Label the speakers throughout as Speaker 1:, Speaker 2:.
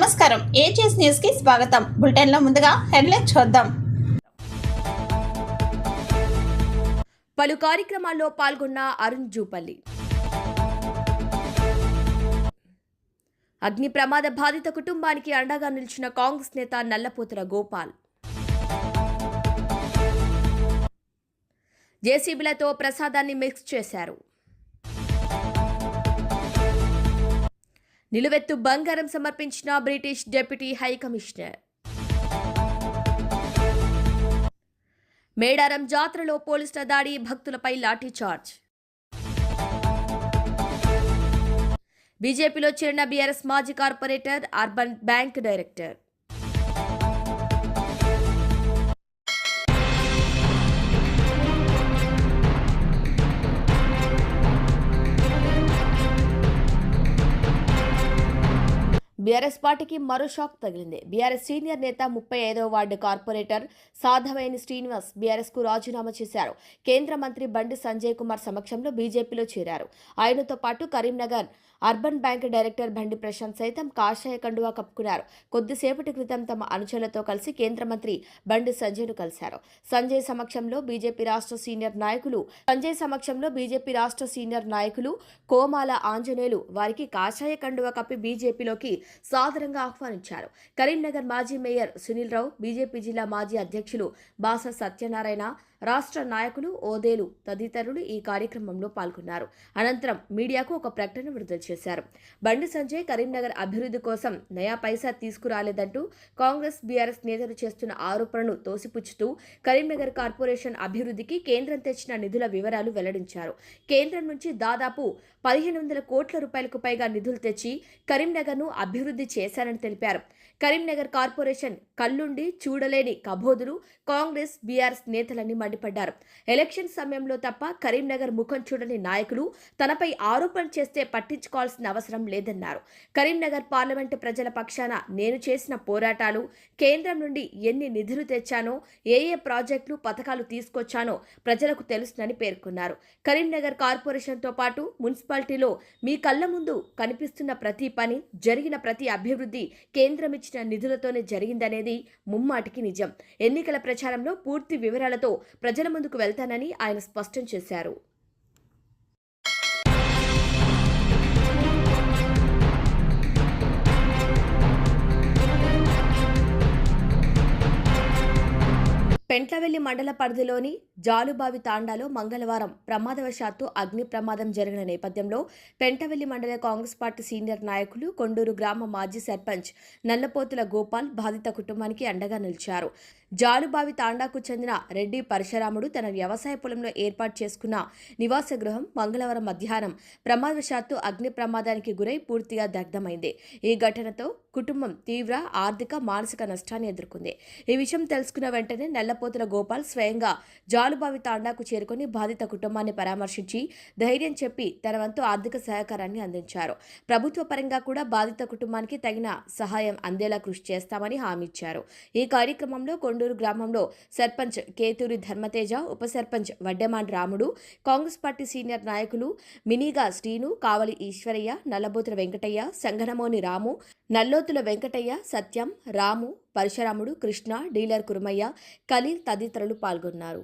Speaker 1: నమస్కారం ages news కి స్వాగతం. బులెటిన్ లో ముందుగా హెడ్లైన్ చూద్దాం.
Speaker 2: పలు కార్యక్రమాల్లో పాల్గొన్న అరుణ్ జూపల్లి. అగ్ని ప్రమాద బాధిత కుటుంబానికి అండగా నిలిచిన కాంగ్రెస్ నేత నల్లపోతుల గోపాల్. జేసీబీలతో ప్రసాదాన్ని మిక్స్ చేశారు. నిలువెత్తు బంగారం సమర్పించిన British deputy high commissioner. Medaram జాతరలో పోలీసుల దాడి, భక్తులపై లాఠీచార్జ్. బీజేపీలో చేరిన బీఆర్ఎస్ మాజీ corporator, urban bank director. BRS పార్టీకి మరో షాక్ తగిలింది. బీఆర్ఎస్ సీనియర్ నేత 35వ వార్డు కార్పొరేటర్ సాధవేని శ్రీనివాస్ బీఆర్ఎస్ కు రాజీనామా చేశారు. కేంద్ర మంత్రి బండి సంజయ్ కుమార్ సమక్షంలో బీజేపీలో చేరారు. ఆయనతో పాటు కరీంనగర్ అర్బన్ బ్యాంక్ డైరెక్టర్ బండి ప్రశాంత్ సైతం కాషాయ కండువా కప్పుకున్నారు. కొద్దిసేపటి క్రితం తమ అనుచరులతో కలిసి కేంద్ర మంత్రి బండి సంజయ్ను కలిశారు. సంజయ్ సమక్షంలో బీజేపీ రాష్ట్ర సీనియర్ నాయకులు కోమాల ఆంజనేయులు వారికి కాషాయ కండువా కప్పి బీజేపీలోకి సాదరంగా ఆహ్వానించారు. కరీంనగర్ మాజీ మేయర్ సునీల్ రావు, బీజేపీ జిల్లా మాజీ అధ్యక్షులు బాస సత్యనారాయణ, రాష్ట్ర నాయకులు, ఓదేలు తదితరులు ఈ కార్యక్రమంలో పాల్గొన్నారు. అనంతరం మీడియాకు ఒక ప్రకటన విడుదల చేశారు. బండి సంజయ్ కరీంనగర్ అభివృద్ధి కోసం నయా పైసా తీసుకురాలేదంటూ కాంగ్రెస్, బీఆర్ఎస్ నేతలు చేస్తున్న ఆరోపణను తోసిపుచ్చుతూ కరీంనగర్ కార్పొరేషన్ అభివృద్ధికి కేంద్రం తెచ్చిన నిధుల వివరాలు వెల్లడించారు. కేంద్రం నుంచి దాదాపు 1500 కోట్ల రూపాయలకు పైగా నిధులు తెచ్చి కరీంనగర్ను అభివృద్ధి చేశారని తెలిపారు. కరీంనగర్ కార్పొరేషన్ కళ్ళుండి చూడలేని కబోదులు కాంగ్రెస్, బీఆర్ఎస్ నేతలని మండిపడ్డారు. ఎలక్షన్ సమయంలో తప్ప కరీంనగర్ ముఖం చూడని నాయకులు తనపై ఆరోపణ చేస్తే పట్టించుకోవాల్సిన అవసరం లేదన్నారు. కరీంనగర్ పార్లమెంటు ప్రజల పక్షాన నేను చేసిన పోరాటాలు, కేంద్రం నుండి ఎన్ని నిధులు తెచ్చానో, ఏ ప్రాజెక్టులు, పథకాలు తీసుకొచ్చానో ప్రజలకు తెలుసునని పేర్కొన్నారు. కరీంనగర్ కార్పొరేషన్తో పాటు మున్సిపాలిటీలో మీ కళ్ల ముందు కనిపిస్తున్న ప్రతి పని, జరిగిన ప్రతి అభివృద్ధి కేంద్రం ఇచ్చిన నిధులతోనే జరిగిందనేది ముమ్మాటికి నిజం. ఎన్నికల ప్రచారంలో పూర్తి వివరాలతో ప్రజల ముందుకు వెళ్తానని ఆయన స్పష్టం చేశారు. పెంట్లవెల్లి మండల పరిధిలోని జాలుబావి తాండాలో మంగళవారం ప్రమాదవశాత్తు అగ్ని ప్రమాదం జరిగిన నేపథ్యంలో పెంటవెల్లి మండల కాంగ్రెస్ పార్టీ సీనియర్ నాయకులు, కొండూరు గ్రామ మాజీ సర్పంచ్ నల్లపోతుల గోపాల్ బాధిత కుటుంబానికి అండగా నిలిచారు. జాలుబావి తాండాకు చెందిన రెడ్డి పరశురాముడు తన వ్యవసాయ పొలంలో ఏర్పాటు చేసుకున్న నివాస గృహం మంగళవారం మధ్యాహ్నం ప్రమాదవశాత్తు అగ్ని ప్రమాదానికి గురై పూర్తిగా దగ్ధమైంది. ఈ ఘటనతో కుటుంబం తీవ్ర ఆర్థిక, మానసిక నష్టాన్ని ఎదుర్కొంది. ఈ విషయం తెలుసుకున్న వెంటనే నల్లపోతుల గోపాల్ స్వయంగా జాలుబావి తాండాకు చేరుకుని బాధిత కుటుంబాన్ని పరామర్శించి ధైర్యం చెప్పి తన వంతు ఆర్థిక సహకారాన్ని అందించారు. ప్రభుత్వ పరంగా కూడా బాధిత కుటుంబానికి తగిన సహాయం అందేలా కృషి చేస్తామని హామీ ఇచ్చారు. ఈ కార్యక్రమంలో కొండూరు గ్రామంలో సర్పంచ్ కేతూరి ధర్మతేజ, ఉప సర్పంచ్ వడ్డెమాన్ రాముడు, కాంగ్రెస్ పార్టీ సీనియర్ నాయకులు మినీగా శ్రీను, కావలి ఈశ్వరయ్య, నల్లబోతుల వెంకటయ్య, సంగనమోని రాము, నల్లోతుల వెంకటయ్య, సత్యం, రాము, పరశురాముడు, కృష్ణ, డీలర్ కురుమయ్య, ఖలీల్ తదితరులు పాల్గొన్నారు.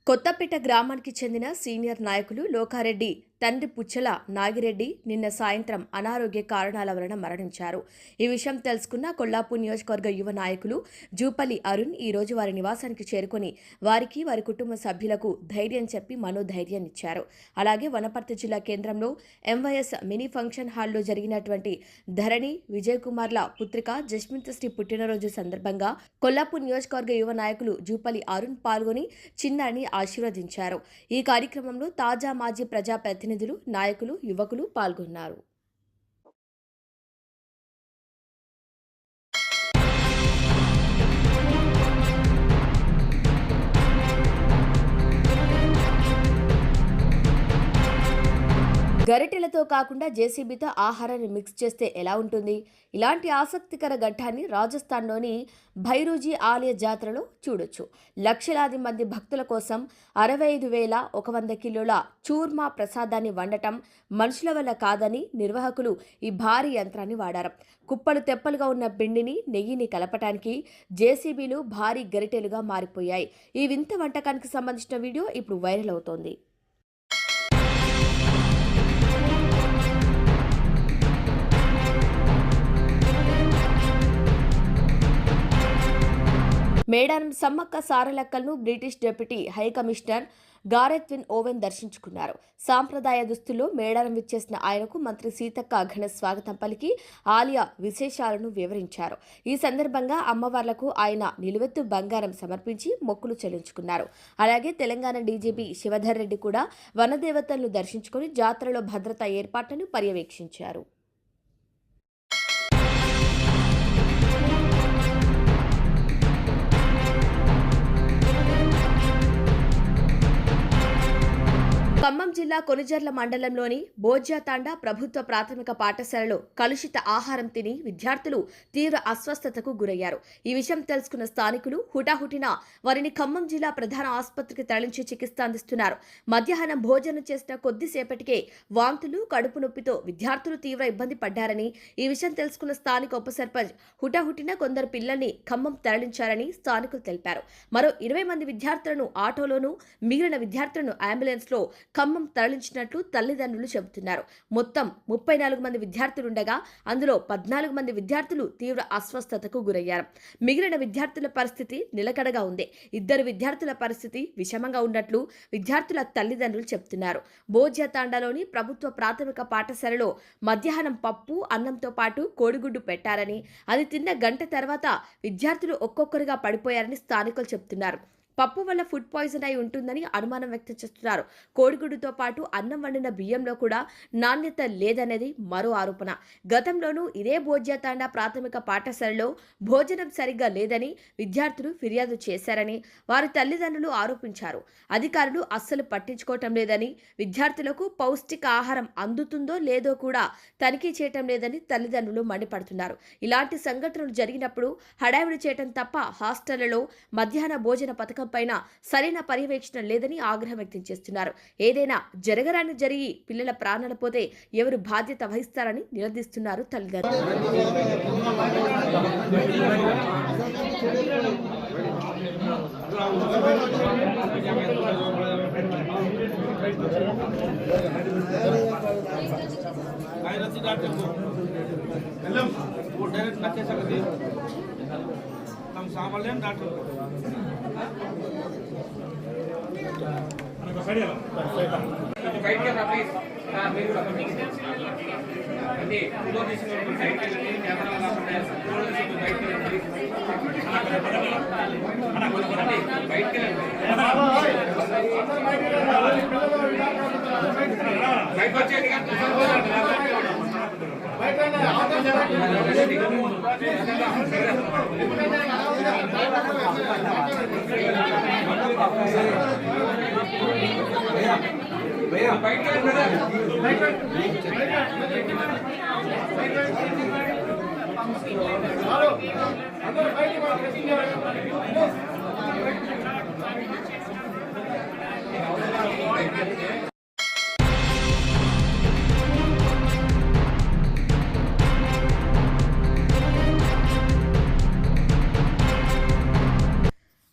Speaker 2: కొత్తపేట గ్రామానికి చెందిన సీనియర్ నాయకులు లోకారెడ్డి తండ్రి పుచ్చల నాగిరెడ్డి నిన్న సాయంత్రం అనారోగ్య కారణాల వలన మరణించారు. ఈ విషయం తెలుసుకున్న కొల్లాపూర్ నియోజకవర్గ యువ నాయకులు జూపల్లి అరుణ్ ఈ రోజు వారి నివాసానికి చేరుకుని వారికి, వారి కుటుంబ సభ్యులకు ధైర్యం చెప్పి మనోధైర్యాన్నిచ్చారు. అలాగే వనపర్తి జిల్లా కేంద్రంలో ఎంవైఎస్ మినీ ఫంక్షన్ హాల్లో జరిగినటువంటి ధరణి విజయ్ కుమార్ల పుత్రిక జస్మిత్ శ్రీ పుట్టినరోజు సందర్భంగా కొల్లాపూర్ నియోజకవర్గ యువ నాయకులు జూపల్లి అరుణ్ పాల్గొని చిన్నారిని ఆశీర్వదించారు. ఈ కార్యక్రమంలో తాజా మాజీ ప్రజాప్రతినిధులు, నాయకులు, యువకులు పాల్గొన్నారు. గరిటెలతో కాకుండా జేసీబీతో ఆహారాన్ని మిక్స్ చేస్తే ఎలా ఉంటుంది? ఇలాంటి ఆసక్తికర ఘట్టాన్ని రాజస్థాన్లోని భైరూజీ ఆలయ జాతరలో చూడొచ్చు. లక్షలాది మంది భక్తుల కోసం 65,100 కిలోల చూర్మా ప్రసాదాన్ని వండటం మనుషుల వల్ల కాదని నిర్వాహకులు ఈ భారీ యంత్రాన్ని వాడారు. కుప్పలు తెప్పలుగా ఉన్న పిండిని నెయ్యిని కలపటానికి జేసీబీలు భారీ గరిటెలుగా మారిపోయాయి. ఈ వింత వంటకానికి సంబంధించిన వీడియో ఇప్పుడు వైరల్ అవుతోంది. మేడారం సమ్మక్క సారలక్కలను British deputy high commissioner Gareth Wyn Owen దర్శించుకున్నారు. సాంప్రదాయ దుస్తుల్లో మేడారం విచ్చేసిన ఆయనకు మంత్రి సీతక్క ఘన స్వాగతం పలికి ఆలయ విశేషాలను వివరించారు. ఈ సందర్భంగా అమ్మవార్లకు ఆయన నిలువెత్తు బంగారం సమర్పించి మొక్కులు చెల్లించుకున్నారు. అలాగే తెలంగాణ డీజీపీ శివధర్ రెడ్డి కూడా వనదేవతలను దర్శించుకుని జాతరలో భద్రతా ఏర్పాట్లను పర్యవేక్షించారు. ఖమ్మం జిల్లా కొణిజర్ల మండలంలోని బోజ్యాతాండా ప్రభుత్వ ప్రాథమిక పాఠశాలలో కలుషిత ఆహారం తిని విద్యార్థులు తీవ్ర అస్వస్థతకు గురయ్యారు. ఈ విషయం తెలుసుకున్న స్థానికులు హుటాహుటిన వారిని ఖమ్మం జిల్లా ప్రధాన ఆసుపత్రికి తరలించి చికిత్స అందిస్తున్నారు. మధ్యాహ్నం భోజనం చేసిన కొద్దిసేపటికే వాంతులు, కడుపు నొప్పితో విద్యార్థులు తీవ్ర ఇబ్బంది పడ్డారని ఈ విషయం తెలుసుకున్న స్థానిక ఉప సర్పంచ్ హుటాహుటిన కొందరు పిల్లల్ని ఖమ్మం తరలించారని స్థానికులు తెలిపారు. మరో 20 మంది విద్యార్థులను ఆటోలోనూ మిగిలిన విద్యార్థులను అంబులెన్స్లో ఖమ్మం తరలించినట్లు తల్లిదండ్రులు చెబుతున్నారు. మొత్తం 34 మంది విద్యార్థులుండగా అందులో 14 మంది విద్యార్థులు తీవ్ర అస్వస్థతకు గురయ్యారు. మిగిలిన విద్యార్థుల పరిస్థితి నిలకడగా ఉంది. 2 విద్యార్థుల పరిస్థితి విషమంగా ఉన్నట్లు విద్యార్థుల తల్లిదండ్రులు చెబుతున్నారు. బోజ్యాతాండాలోని ప్రభుత్వ ప్రాథమిక పాఠశాలలో మధ్యాహ్నం పప్పు, అన్నంతో పాటు కోడిగుడ్డు పెట్టారని, అది తిన్న గంట తర్వాత విద్యార్థులు ఒక్కొక్కరుగా పడిపోయారని స్థానికులు చెబుతున్నారు. పప్పు వల్ల ఫుడ్ పాయిజన్ అయి ఉంటుందని అనుమానం వ్యక్తం చేస్తున్నారు. కోడిగుడ్డుతో పాటు అన్నం వండిన బియ్యంలో కూడా నాణ్యత లేదనేది మరో ఆరోపణ. గతంలోనూ ఇదే బోజ్యాతాండా ప్రాథమిక పాఠశాలలో భోజనం సరిగ్గా లేదని విద్యార్థులు ఫిర్యాదు చేశారని వారి తల్లిదండ్రులు ఆరోపించారు. అధికారులు అస్సలు పట్టించుకోవటం లేదని, విద్యార్థులకు పౌష్టిక ఆహారం అందుతుందో లేదో కూడా తనిఖీ చేయటం లేదని తల్లిదండ్రులు మండిపడుతున్నారు. ఇలాంటి సంఘటనలు జరిగినప్పుడు హడావిడి చేయటం తప్ప హాస్టళ్లలో మధ్యాహ్న భోజన పథకం పైన సరైన పర్యవేక్షణ లేదని ఆగ్రహం వ్యక్తం చేస్తున్నారు. ఏదైనా జరగరాని జరిగి పిల్లల ప్రాణాలు పోతే ఎవరు బాధ్యత వహిస్తారని నిలదీస్తున్నారు తల్లిదండ్రులు.
Speaker 3: हम सामल डॉक्टर
Speaker 4: బయట ప్లీజ్ మీరు అంటే ఫోటో తీసుకుని సైడ్ వెళ్ళండి, కెమెరా కాకుండా ఫోటో తీసుకుని బయటకు వెళ్ళండి, బయటకు వెళ్ళండి, బయటకు వచ్చేది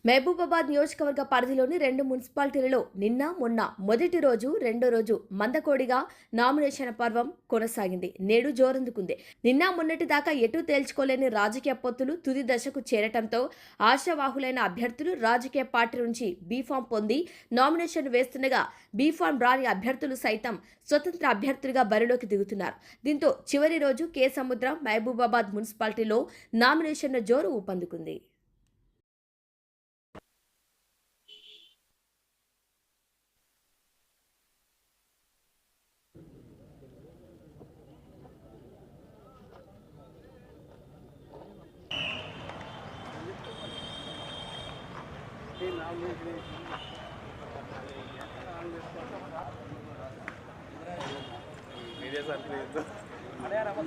Speaker 2: మహబూబాబాద్ నియోజకవర్గ పరిధిలోని 2 మున్సిపాలిటీలలో నిన్న మొన్న మొదటి రోజు, రెండో రోజు మందకోడిగా నామినేషన్ పర్వం కొనసాగింది. నేడు జోరందుకుంది. నిన్న మొన్నటి దాకా ఎటూ తేల్చుకోలేని రాజకీయ పొత్తులు తుది దశకు చేరటంతో ఆశావాహులైన అభ్యర్థులు రాజకీయ పార్టీ నుంచి బీఫామ్ పొంది నామినేషన్ వేస్తుండగా బీఫామ్ రాని అభ్యర్థులు సైతం స్వతంత్ర అభ్యర్థులుగా బరిలోకి దిగుతున్నారు. దీంతో చివరి రోజు కే సముద్రం మహబూబాబాద్ మున్సిపాలిటీలో నామినేషన్ల జోరు ఊపందుకుంది.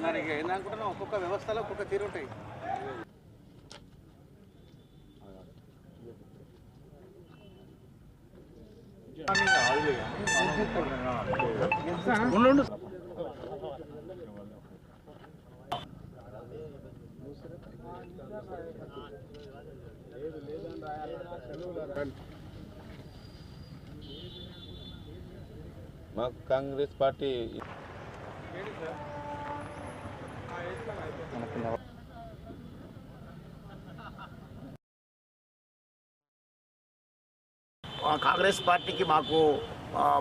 Speaker 5: మరి ఏందనుకుంటున్నాం, ఒక్కొక్క వ్యవస్థలో ఒక్కొక్క తీరు ఉంటాయి.
Speaker 6: మాకు కాంగ్రెస్ పార్టీ
Speaker 7: కాంగ్రెస్ పార్టీకి మాకు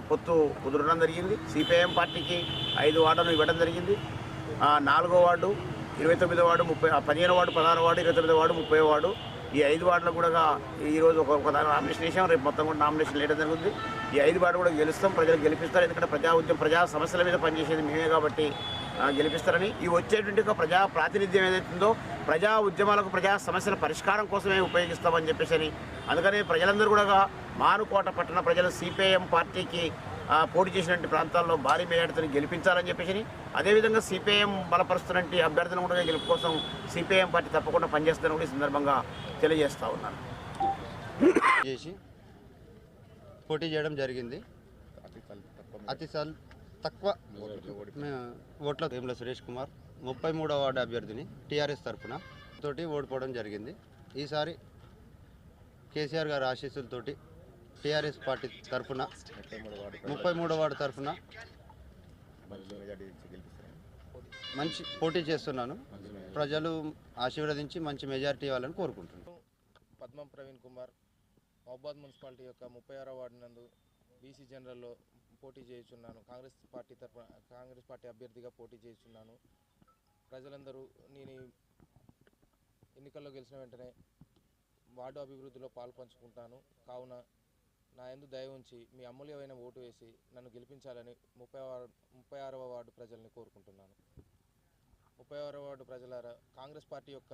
Speaker 7: పొత్తు కుదరడం జరిగింది. సిపిఐఎం పార్టీకి 5 వార్డులు ఇవ్వడం జరిగింది. 4వ వార్డు, 29వ వార్డు, 15వ వార్డు, 16వ వార్డు, 29వ వార్డు, 30వ వార్డు, ఈ 5 వార్డులు కూడా ఈరోజు ఒక నామినేషన్ వేసాం. రేపు మొత్తం కూడా నామినేషన్ వేయడం జరుగుతుంది. ఈ 5 వార్డు కూడా గెలుస్తాం, ప్రజలు గెలిపిస్తారు. ఎందుకంటే ప్రజా సమస్యల మీద పనిచేసేది మేమే కాబట్టి గెలిపిస్తారని. ఈ వచ్చేటువంటి ఒక ప్రజా ప్రాతినిధ్యం ఏదైతుందో ప్రజా ఉద్యమాలకు, ప్రజా సమస్యల పరిష్కారం కోసమే ఉపయోగిస్తామని చెప్పేసి అందుకని ప్రజలందరూ కూడా మానుకోట పట్టణ ప్రజలు సిపిఐఎం పార్టీకి పోటీ చేసినటువంటి ప్రాంతాల్లో భారీ మేయడతని గెలిపించాలని చెప్పేసి, అదేవిధంగా సిపిఐఎం బలపరుస్తున్నటువంటి అభ్యర్థులను కూడా గెలుపు కోసం సిపిఐఎం పార్టీ తప్పకుండా పనిచేస్తారని కూడా ఈ సందర్భంగా తెలియజేస్తూ ఉన్నాను.
Speaker 8: చేసి పోటీ చేయడం జరిగింది. అతి తక్కువ ఓట్ల వేముల సురేష్ కుమార్ 33వ వార్డు అభ్యర్థిని టీఆర్ఎస్ తరఫున తోటి ఓడిపోవడం జరిగింది. ఈసారి కేసీఆర్ గారి ఆశీస్సులతోటి టీఆర్ఎస్ పార్టీ తరఫున 33వ వార్డు తరఫున మంచి పోటీ చేస్తున్నాను. ప్రజలు ఆశీర్వదించి మంచి మెజారిటీ ఇవ్వాలని కోరుకుంటున్నాను.
Speaker 9: పద్మం ప్రవీణ్ కుమార్ మహబాద్ మున్సిపాలిటీ యొక్క 36వ వార్డు నందు బీసీ జనరల్లో పోటీ చేస్తున్నాను. కాంగ్రెస్ పార్టీ అభ్యర్థిగా పోటీ చేస్తున్నాను. ప్రజలందరూ నేను ఎన్నికల్లో గెలిచిన వెంటనే వార్డు అభివృద్ధిలో పాల్పంచుకుంటాను. కావున నా యందు దయ ఉంచి మీ అమూల్యమైన ఓటు వేసి నన్ను గెలిపించాలని 36వ వార్డు ప్రజల్ని కోరుకుంటున్నాను. 36వ వార్డు ప్రజలారా, కాంగ్రెస్ పార్టీ యొక్క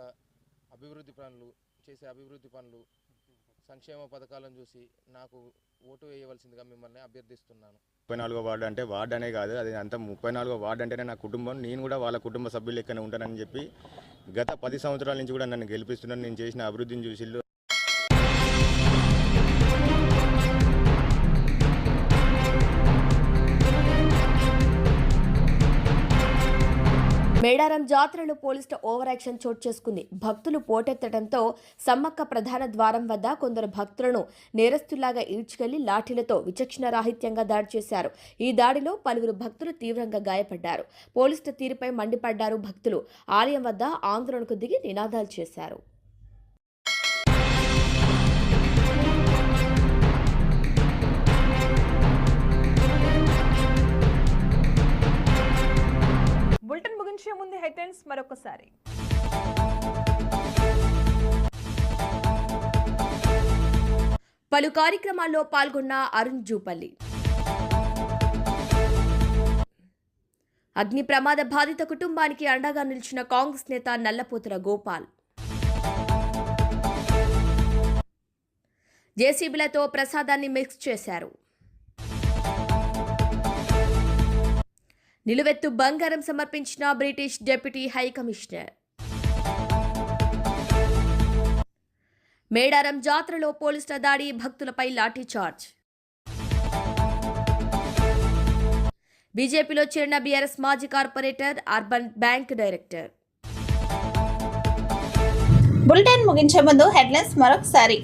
Speaker 9: అభివృద్ధి పనులు సంక్షేమ పథకాలను చూసి నాకు ఓటు వేయవలసిందిగా మిమ్మల్ని అభ్యర్థిస్తున్నాను.
Speaker 6: 34వ వార్డు అంటే వార్డు అనే కాదు, అది అంతా 34వ వార్డు అంటేనే నా కుటుంబం. నేను కూడా వాళ్ళ కుటుంబ సభ్యులు లెక్కనే ఉంటానని చెప్పి గత 10 సంవత్సరాల నుంచి కూడా నన్ను గెలిపిస్తున్నాను. నేను చేసిన అభివృద్ధిని చూసి
Speaker 2: మేడారం జాతరలో పోలీసుల ఓవర్ యాక్షన్ చోటు చేసుకుంది. భక్తులు పోటెత్తడంతో సమ్మక్క ప్రధాన ద్వారం వద్ద కొందరు భక్తులను నేరస్తుల్లాగా ఈడ్చుకెళ్లి లాఠీలతో విచక్షణరాహిత్యంగా దాడి చేశారు. ఈ దాడిలో పలువురు భక్తులు తీవ్రంగా గాయపడ్డారు. పోలీసుల తీరుపై మండిపడ్డారు భక్తులు. ఆలయం వద్ద ఆందోళనకు దిగి నినాదాలు చేశారు.
Speaker 10: బులెటిన్ ముగించే ముందు హెడ్లైన్స్ మరొకసారి.
Speaker 2: పలు కార్యక్రమాల్లో పాల్గొన్న అరుణ్ జూపల్లి. అగ్ని ప్రమాద బాధిత కుటుంబానికి అండగా నిలిచిన కాంగ్రెస్ నేత నల్లపోతుల గోపాల్. జేసీబీలతో ప్రసాదాన్ని మిక్స్ చేశారు. నిలువెత్తు బంగారం సమర్పించిన British deputy high commissioner. Medaram జాతరలో పోలీసుల దాడి, భక్తులపై లాఠీచార్జ్. బీజేపీలో చేరిన బీఆర్ఎస్ మాజీ corporator, urban bank director.
Speaker 1: Bulletin ముగించే ముందు హెడ్లైన్స్ మరొకసారి.